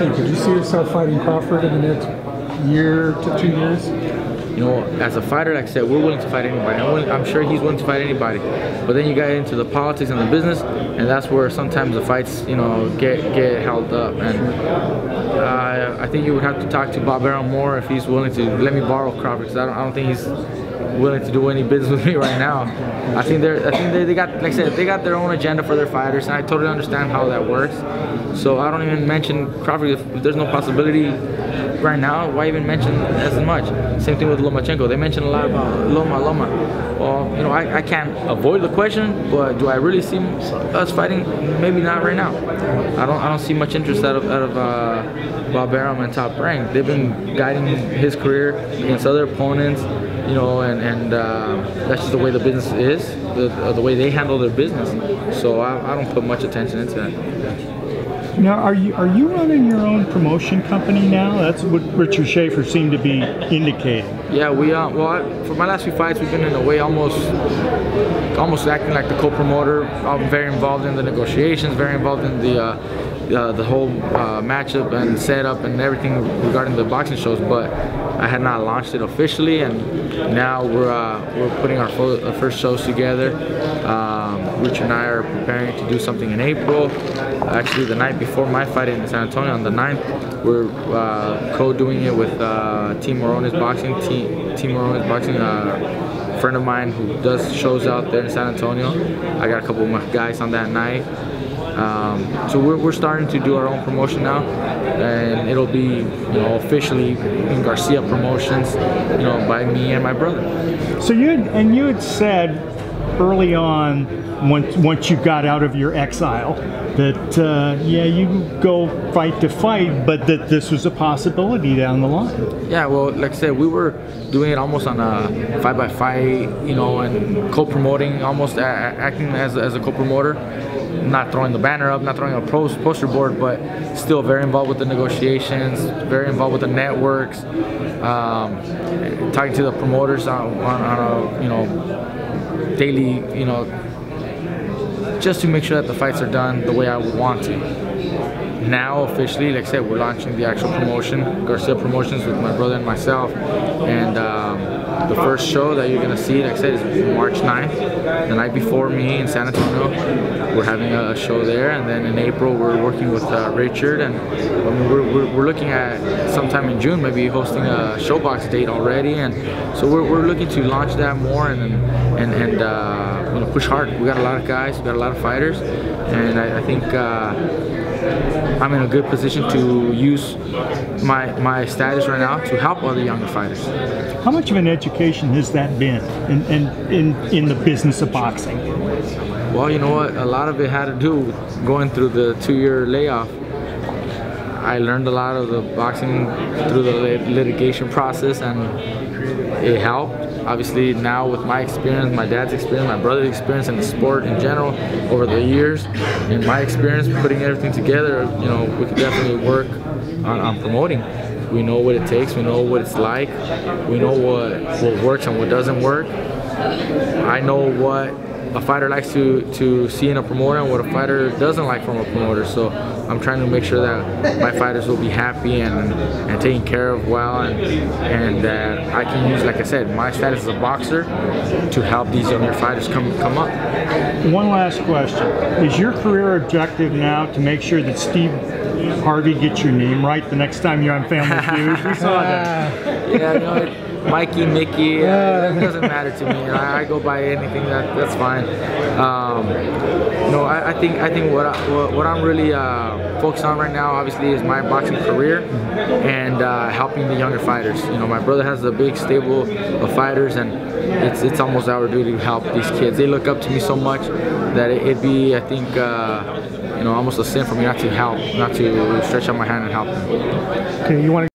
Garcia, could you see yourself fighting Crawford in the next year to 2 years? You know, as a fighter, like I said, we're willing to fight anybody. I'm sure he's willing to fight anybody. But then you get into the politics and the business, and that's where sometimes the fights, you know, get held up. And I think you would have to talk to Bob Arum more if he's willing to let me borrow Crawford, because I don't think he's willing to do any business with me right now. I think they got, like I said, they got their own agenda for their fighters, and I totally understand how that works. So I don't even mention Crawford if there's no possibility right now. Why even mention as much? Same thing with Lomachenko. They mention a lot about Loma. Well, you know, I can't avoid the question, but do I really see us fighting? Maybe not right now. I don't see much interest out of Bob Arum and Top Rank. They've been guiding his career against other opponents, you know, and that's just the way the business is, the way they handle their business. So I don't put much attention into that. Now, are you running your own promotion company now? That's what Richard Schaefer seemed to be indicating. Yeah, we well, for my last few fights, we've been in a way almost acting like the co-promoter. I'm very involved in the negotiations, very involved in the whole matchup and setup and everything regarding the boxing shows, but I had not launched it officially, and now we're putting our first shows together. Richard and I are preparing to do something in April. Actually, the night before my fight in San Antonio on the 9th, we're co-doing it with Team Morones Boxing. Team Morones Boxing, a friend of mine who does shows out there in San Antonio. I got a couple of my guys on that night. So we're starting to do our own promotion now, and it'll be, you know, officially in Garcia Promotions, you know, by me and my brother. So you had said early on, once you got out of your exile, that yeah, you go fight to fight, but that this was a possibility down the line. Yeah, well, like I said, we were doing it almost on a fight-by-fight, you know, and co-promoting, almost acting as a co-promoter. Not throwing the banner up, not throwing a poster board, but still very involved with the negotiations, very involved with the networks, talking to the promoters on a, you know, daily, you know, just to make sure that the fights are done the way I would want to. Now, officially, like I said, we're launching the actual promotion, Garcia Promotions, with my brother and myself, and the first show that you're going to see, like I said, is March 9th, the night before me in San Antonio. We're having a show there, and then in April we're working with Richard, and we're looking at sometime in June maybe hosting a Showbox date already, and so we're looking to launch that more and you know, push hard. We got a lot of guys, we got a lot of fighters, and I think I'm in a good position to use my status right now to help other younger fighters. How much of an education has that been in the business of boxing? Well, you know what? A lot of it had to do with going through the 2-year layoff. I learned a lot of the boxing through the litigation process, and it helped. Obviously, now with my experience, my dad's experience, my brother's experience, and the sport in general over the years, and my experience putting everything together, you know, we could definitely work on promoting. We know what it takes. We know what it's like. We know what works and what doesn't work. I know what a fighter likes to see in a promoter and what a fighter doesn't like from a promoter. So I'm trying to make sure that my fighters will be happy and taken care of well, and that I can use, like I said, my status as a boxer to help these younger fighters come up. One last question. Is your career objective now to make sure that Steve Harvey gets your name right the next time you're on Family Feud? We saw that. Yeah, you know, Mikey, Mickey, it doesn't matter to me. I go by anything, that's fine. No, I think what I'm really focused on right now, obviously, is my boxing career and helping the younger fighters. You know, my brother has a big stable of fighters, and it's almost our duty to help these kids. They look up to me so much that it'd be, I think, you know, almost a sin for me not to help, not to stretch out my hand and help them. Okay, you want to